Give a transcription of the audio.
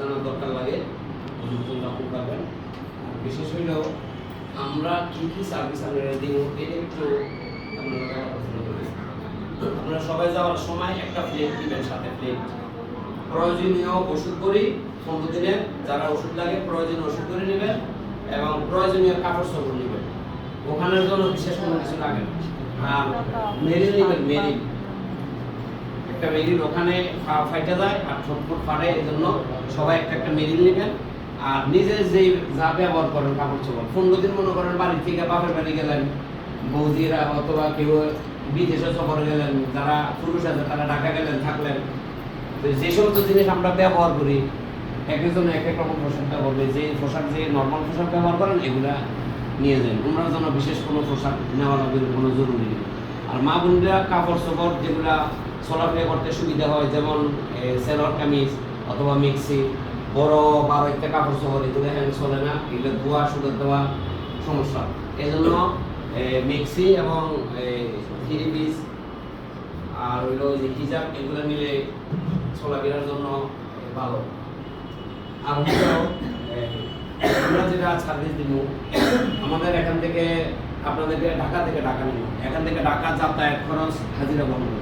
জানার দরকার লাগে ওজনটা আপনি পাবেন। বিশেষ হইলেও আমরা কি কি সার্ভিস আপনারা দিই এটা একটু আপনারা আলোচনা করি। আপনারা সবাই যাওয়ার সময় একটা প্লেট দিবেন, সাথে প্লেট প্রয়োজনীয় ওষুধ করি 15 দিনের, যারা ওষুধ লাগে প্রয়োজনীয় ওষুধ করে নেবেন এবং প্রয়োজনীয় কাপড় চোপড় নেবেন। ওখানের জন্য বিশেষ কোনো কিছু লাগে না। আর মেরিল নেবেন, মেরিল একটা মেরিল ওখানে ফাইটে যায় আর ঠোঁট ফাটে, এই জন্য সবাই একটা একটা মেরিল নেবেন। আর নিজের যেই যা ব্যবহার করেন কাপড় চোপড় 15 দিন মনে করেন বাড়ি থেকে বাপের বাড়ি গেলেন, বৌদিরা অথবা কেউ বিদেশে সফরে গেলেন, যারা পুরুষ আছে তারা ঢাকা গেলেন থাকলেন, যে সমস্ত জিনিস আমরা ব্যবহার করি এক একজন এক এক রকম পোশাকটা বলবে, যে পোশাক যে নর্মাল পোশাক ব্যবহার করেন এগুলা নিয়ে যান। ওনার জন্য বিশেষ কোনো পোশাক নেওয়া লাগবে কোনো জরুরি নেই। আর মা বোনরা কাপড় চোপড় যেগুলা চলাফেরা করতে সুবিধা হয়, যেমন সেলর কামিজ অথবা মিক্সি, বড় 12 কাপড় চোপড় এগুলো হ্যান্ড চলে না, এগুলো ধোয়া সুন্দর দেওয়া সমস্যা। এই জন্য মিক্সি এবং থ্রি পিস আর হইলো যে হিজাব এগুলো নিলে চলাফেরার জন্য ভালো। আর আমরা যেটা সার্ভিস দিব, আমাদের এখান থেকে আপনাদেরকে ঢাকা থেকে ঢাকা নিব, এখান থেকে ঢাকা যাতায়াত খরচ হাজিরা বহন